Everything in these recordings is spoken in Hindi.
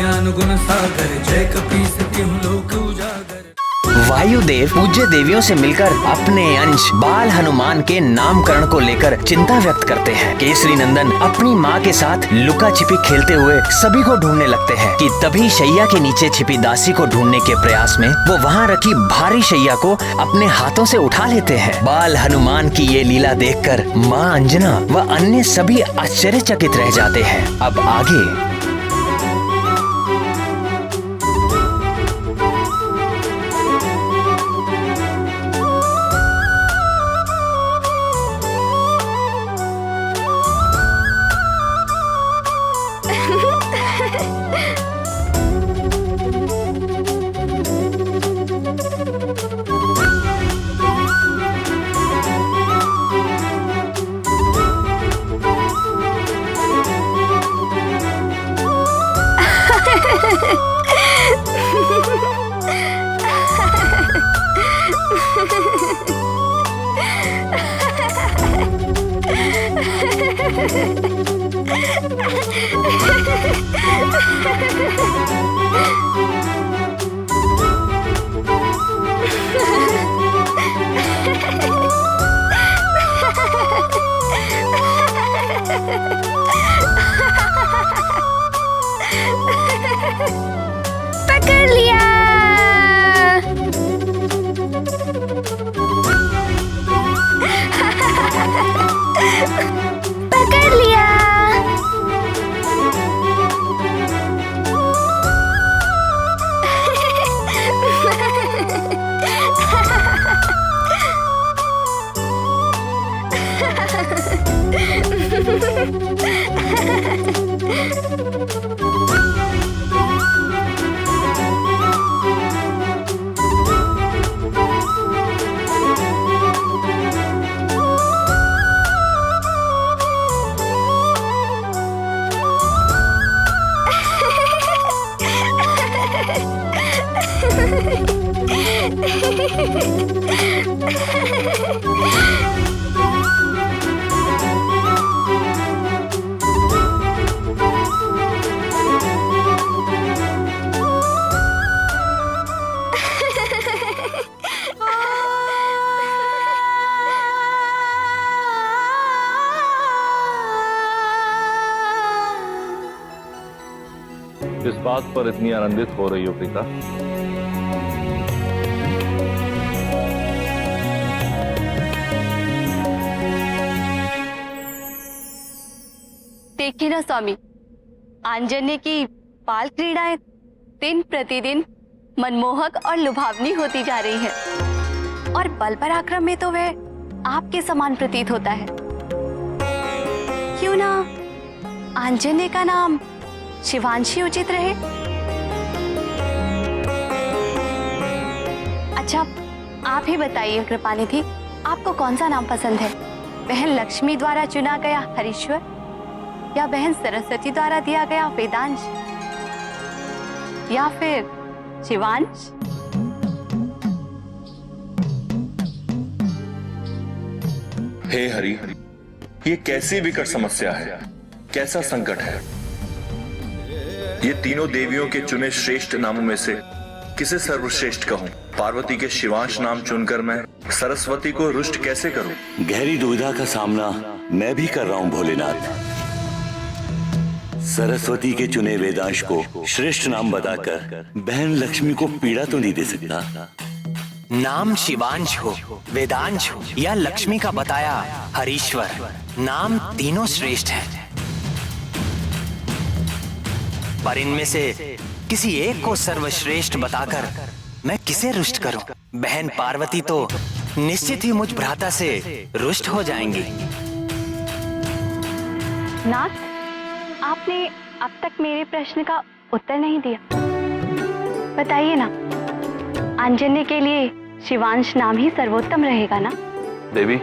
ज्ञान गुण सागर, जय कपीस तिहुँ लोक उजागर। वायुदेव पूज्य देवियों से मिलकर अपने अंश बाल हनुमान के नामकरण को लेकर चिंता व्यक्त करते हैं। केसरी नंदन अपनी माँ के साथ लुका छिपी खेलते हुए सभी को ढूंढने लगते हैं कि तभी शैया के नीचे छिपी दासी को ढूंढने के प्रयास में वो वहाँ रखी भारी शैया को अपने हाथों से उठा लेते हैं। बाल हनुमान की ये लीला देखकर माँ अंजना व अन्य सभी आश्चर्यचकित रह जाते हैं। अब आगे पकड़ लिया। पकड़ लिया। किस बात पर इतनी आनंदित हो रही हो प्रीता? देखिए ना स्वामी, आंजन्य की बाल क्रीड़ाएं दिन प्रतिदिन मनमोहक और लुभावनी होती जा रही है, और बल पराक्रम में तो वह आपके समान प्रतीत होता है। क्यों ना आंजन्य का नाम शिवांशी उचित रहे? अच्छा, आप ही बताइए कृपानिधि, आपको कौन सा नाम पसंद है? बहन लक्ष्मी द्वारा चुना गया हरीश्वर, या बहन सरस्वती द्वारा दिया गया वेदांश, या फिर शिवांश? हे हरि, ये कैसी विकट समस्या है, कैसा संकट है। ये तीनों देवियों के चुने श्रेष्ठ नामों में से किसे सर्वश्रेष्ठ कहूं? पार्वती के शिवांश नाम चुनकर मैं सरस्वती को रुष्ट कैसे करूं? गहरी दुविधा का सामना मैं भी कर रहा हूं भोलेनाथ। सरस्वती के चुने वेदांश को श्रेष्ठ नाम बताकर बहन लक्ष्मी को पीड़ा तो नहीं दे सकता। नाम शिवांश हो, वेदांश हो या लक्ष्मी का बताया हरीश्वर, नाम तीनों श्रेष्ठ हैं। पर इनमें से किसी एक को सर्वश्रेष्ठ बताकर मैं किसे रुष्ट करूं? बहन पार्वती तो निश्चित ही मुझ भ्राता से रुष्ट हो जाएंगी। नाथ, आपने अब तक मेरे प्रश्न का उत्तर नहीं दिया। बताइए ना, आंजन्य के लिए शिवांश नाम ही सर्वोत्तम रहेगा ना? देवी,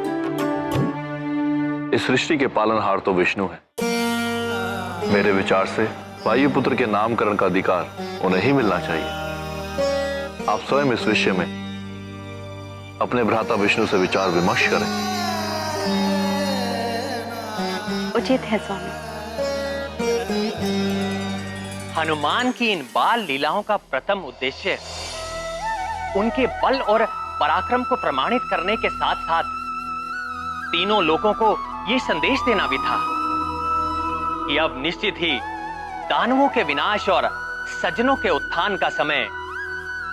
इस सृष्टि के पालनहार तो विष्णु है। मेरे विचार से वायुपुत्र के नामकरण का अधिकार उन्हें ही मिलना चाहिए। आप स्वयं इस विषय में अपने भ्राता विष्णु से विचार विमर्श करें। उचित है स्वामी। हनुमान की इन बाल लीलाओं का प्रथम उद्देश्य उनके बल और पराक्रम को प्रमाणित करने के साथ साथ तीनों लोगों को यह संदेश देना भी था कि अब निश्चित ही दानवों के विनाश और सज्जनों के उत्थान का समय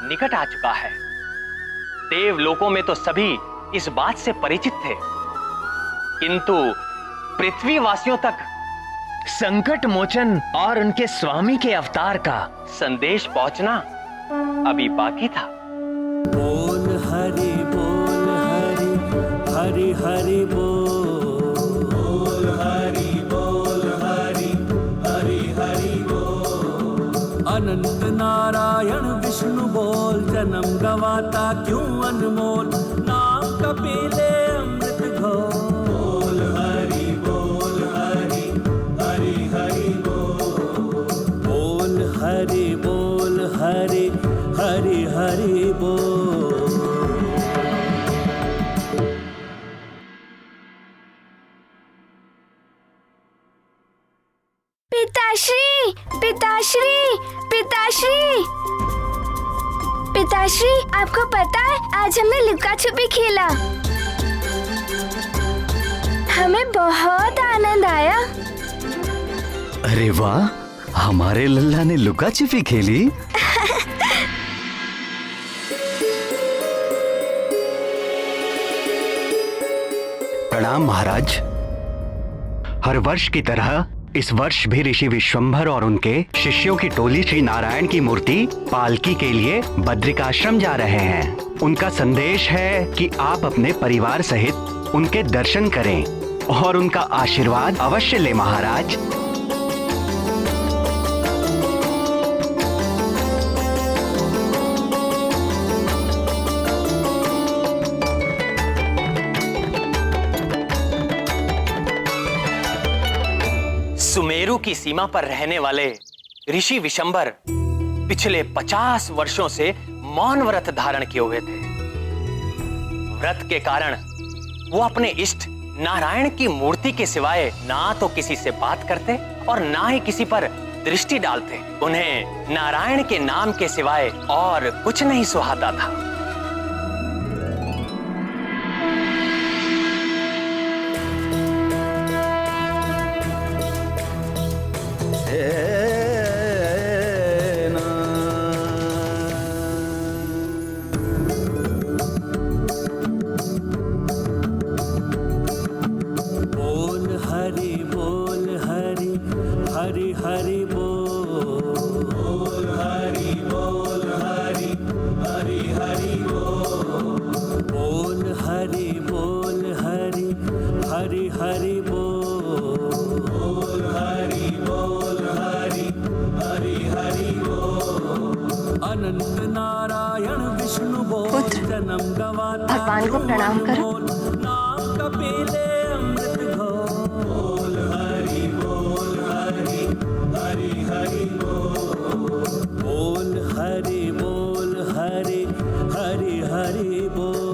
निकट आ चुका है। देवलोकों में तो सभी इस बात से परिचित थे, किंतु पृथ्वीवासियों तक संकट मोचन और उनके स्वामी के अवतार का संदेश पहुंचना अभी बाकी था। बोल हरि हरि हरि बोल हरि हरि हरि बोल। अनंत नारायण विष्णु बोल, जन्म गवाता क्यों अनमोल, नाम कपिले अमृत घोल। हरि हरि बोल हरि हरि बोल। पिताश्री पिताश्री पिताश्री पिताश्री, आपको पता है आज हमने लुका छुपी खेला, हमें बहुत आनंद आया। अरे वाह, हमारे लल्ला ने लुका छिपी खेली। प्रणाम महाराज। हर वर्ष की तरह इस वर्ष भी ऋषि विश्वंभर और उनके शिष्यों की टोली श्री नारायण की मूर्ति पालकी के लिए बद्रिकाश्रम जा रहे हैं। उनका संदेश है कि आप अपने परिवार सहित उनके दर्शन करें और उनका आशीर्वाद अवश्य लें महाराज। सुमेरु की सीमा पर रहने वाले ऋषि विशंबर पिछले 50 वर्षों से मौन व्रत धारण किए हुए थे। व्रत के कारण वो अपने इष्ट नारायण की मूर्ति के सिवाय ना तो किसी से बात करते और ना ही किसी पर दृष्टि डालते। उन्हें नारायण के नाम के सिवाय और कुछ नहीं सुहाता था। अनंत नारायण विष्णु बोल, जन्म गवाता भगवान को प्रणाम करो। नाम कपिले अमृत घोल। हरि हरि बोल हरि हरि बोल।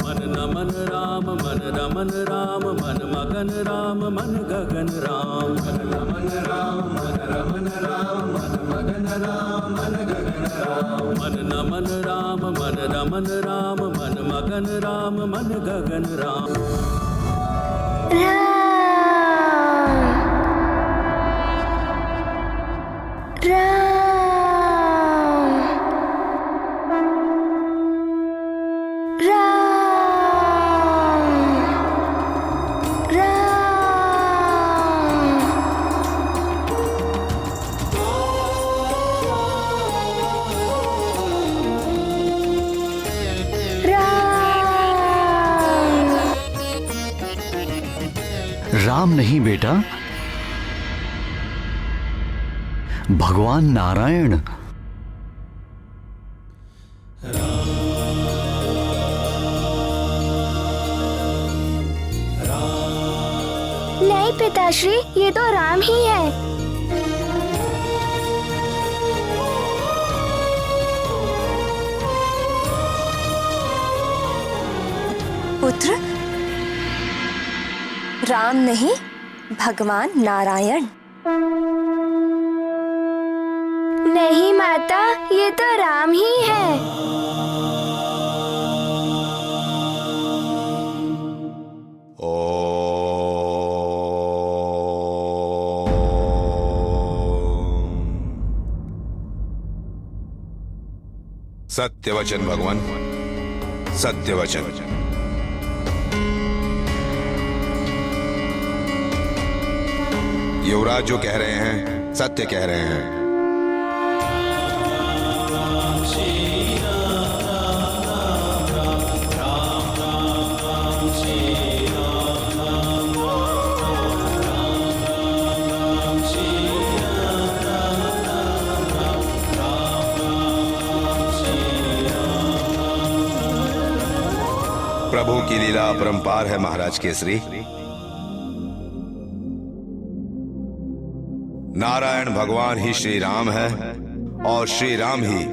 मन नमन राम मन रमन राम, मन मगन राम मन गगन राम। मन नमन राम मन रमन राम, मन मगन राम मन गगन राम। मन नमन राम मन रमन राम, मन मगन राम मन गगन राम। राम नहीं बेटा, भगवान नारायण। नहीं पिताश्री, ये तो राम ही है। पुत्र, राम नहीं भगवान नारायण। नहीं माता, ये तो राम ही है। सत्य वचन भगवान, सत्य वचन। युवराज जो कह रहे हैं सत्य कह रहे हैं। प्रभु की लीला अपरंपार है महाराज केसरी। नारायण भगवान ही श्री राम है और श्री राम ही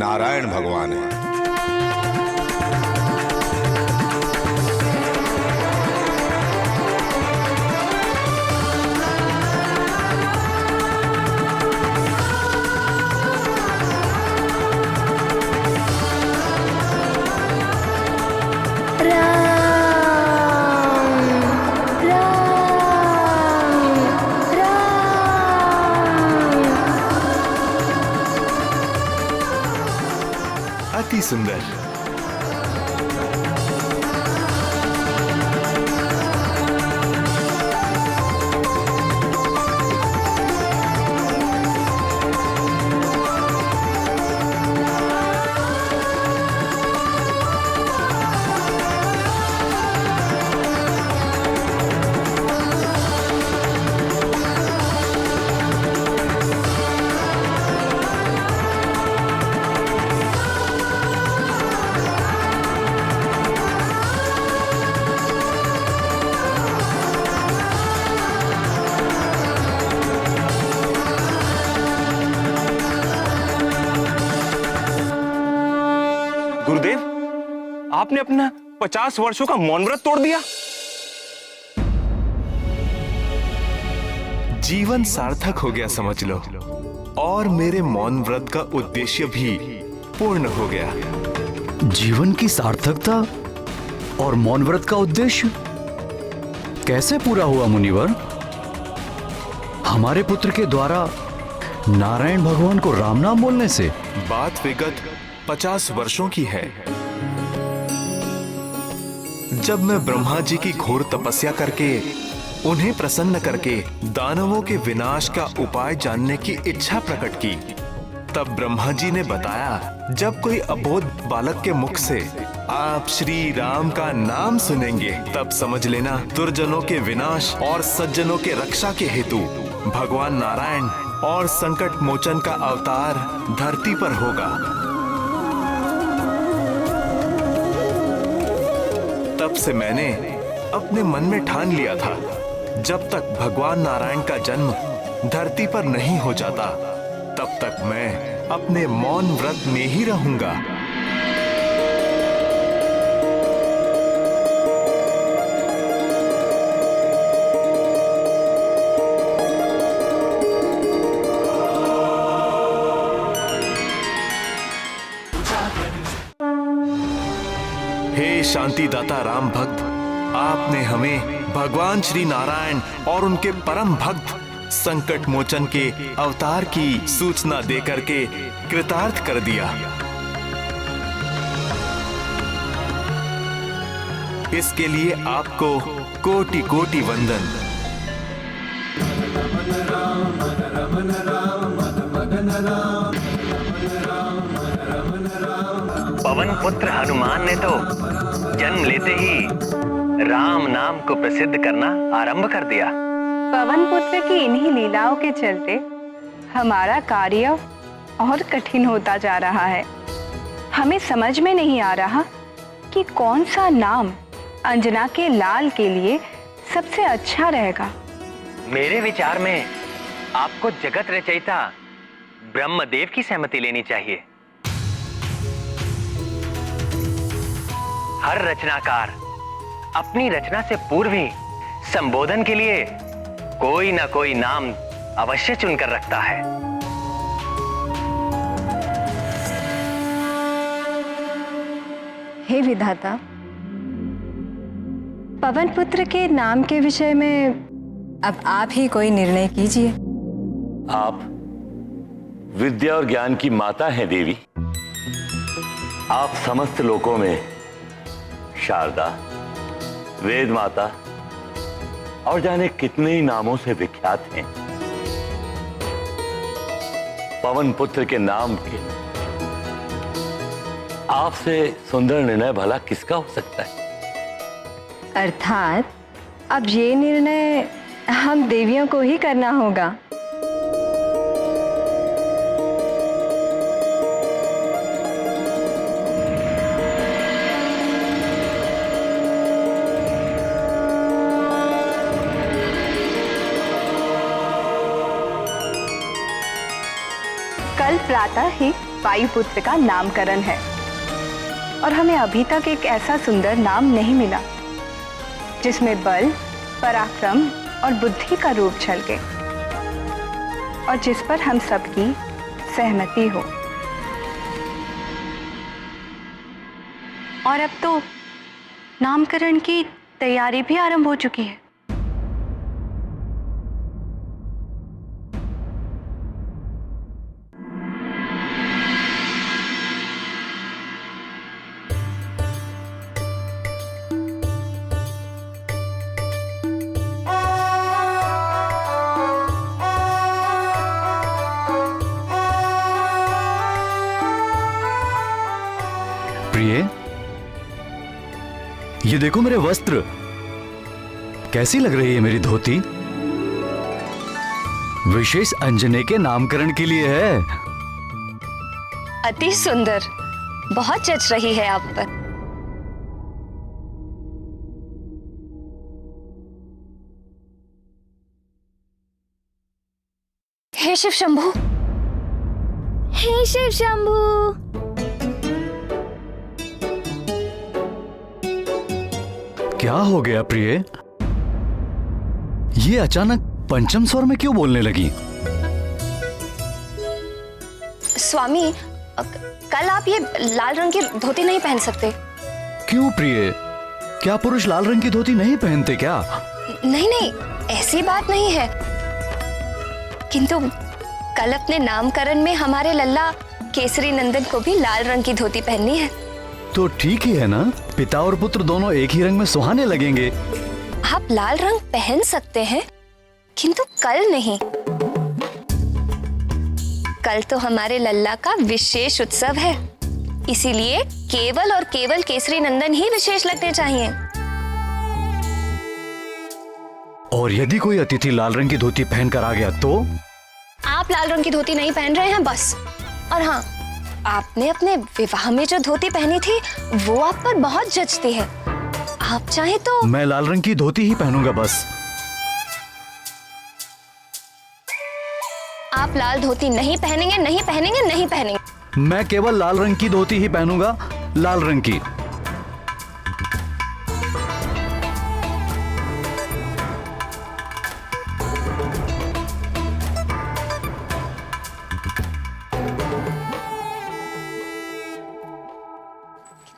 नारायण भगवान है। अति सुंदर। गुरुदेव, आपने अपना 50 वर्षों का मौन व्रत तोड़ दिया। जीवन सार्थक हो गया समझ लो, और मेरे मौन व्रत का उद्देश्य भी पूर्ण हो गया। जीवन की सार्थकता और मौन व्रत का उद्देश्य कैसे पूरा हुआ मुनिवर? हमारे पुत्र के द्वारा नारायण भगवान को राम नाम बोलने से? बात विगत 50 वर्षों की है, जब मैं ब्रह्मा जी की घोर तपस्या करके उन्हें प्रसन्न करके दानवों के विनाश का उपाय जानने की इच्छा प्रकट की। तब ब्रह्मा जी ने बताया, जब कोई अबोध बालक के मुख से आप श्री राम का नाम सुनेंगे, तब समझ लेना दुर्जनों के विनाश और सज्जनों के रक्षा के हेतु भगवान नारायण और संकट मोचन का अवतार धरती पर होगा। तब से मैंने अपने मन में ठान लिया था, जब तक भगवान नारायण का जन्म धरती पर नहीं हो जाता, तब तक मैं अपने मौन व्रत में ही रहूंगा। हे शांतिदाता राम भक्त, आपने हमें भगवान श्री नारायण और उनके परम भक्त संकट मोचन के अवतार की सूचना देकर के कृतार्थ कर दिया। इसके लिए आपको कोटि कोटि वंदन। पवन पुत्र हनुमान ने तो जन्म लेते ही राम नाम को प्रसिद्ध करना आरंभ कर दिया। पवन पुत्र की इन्हीं लीलाओं के चलते हमारा कार्य और कठिन होता जा रहा है। हमें समझ में नहीं आ रहा कि कौन सा नाम अंजना के लाल के लिए सबसे अच्छा रहेगा। मेरे विचार में आपको जगत रचयिता ब्रह्मदेव की सहमति लेनी चाहिए। हर रचनाकार अपनी रचना से पूर्व ही संबोधन के लिए कोई ना कोई नाम अवश्य चुनकर रखता है। हे विधाता, पवन पुत्र के नाम के विषय में अब आप ही कोई निर्णय कीजिए। आप विद्या और ज्ञान की माता हैं देवी। आप समस्त लोकों में शारदा, वेद माता और जाने कितने ही नामों से विख्यात हैं। पवन पुत्र के नाम के आपसे सुंदर निर्णय भला किसका हो सकता है? अर्थात अब ये निर्णय हम देवियों को ही करना होगा। कल प्रातः ही वायुपुत्र का नामकरण है और हमें अभी तक एक ऐसा सुंदर नाम नहीं मिला जिसमें बल, पराक्रम और बुद्धि का रूप झलके और जिस पर हम सबकी सहमति हो। और अब तो नामकरण की तैयारी भी आरंभ हो चुकी है। प्रिय, ये देखो मेरे वस्त्र, कैसी लग रही है मेरी धोती? विशेष अंजने के नामकरण के लिए है। अति सुंदर, बहुत जच रही है आप पर। हे शिव शंभू, हे शिव शंभू, क्या हो गया प्रिय? ये अचानक पंचम स्वर में क्यों बोलने लगी? स्वामी, कल आप ये लाल रंग की धोती नहीं पहन सकते। क्यों प्रिय? क्या पुरुष लाल रंग की धोती नहीं पहनते क्या? नहीं नहीं, ऐसी बात नहीं है, किंतु कल अपने नामकरण में हमारे लल्ला केसरी नंदन को भी लाल रंग की धोती पहननी है। तो ठीक ही है ना, पिता और पुत्र दोनों एक ही रंग में सुहाने लगेंगे। आप लाल रंग पहन सकते हैं, किंतु कल नहीं। कल तो हमारे लल्ला का विशेष उत्सव है, इसीलिए केवल और केवल केसरी नंदन ही विशेष लगने चाहिए। और यदि कोई अतिथि लाल रंग की धोती पहनकर आ गया तो? आप लाल रंग की धोती नहीं पहन रहे हैं बस। और हाँ, आपने अपने विवाह में जो धोती पहनी थी वो आप पर बहुत जचती है। आप चाहे तो। मैं लाल रंग की धोती ही पहनूंगा बस। आप लाल धोती नहीं पहनेंगे, नहीं पहनेंगे, नहीं पहनेंगे। मैं केवल लाल रंग की धोती ही पहनूंगा, लाल रंग की।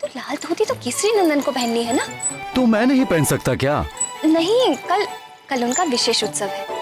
तो लाल धोती तो केसरी नंदन को पहननी है ना? तो मैं नहीं पहन सकता क्या? नहीं, कल उनका विशेष उत्सव है।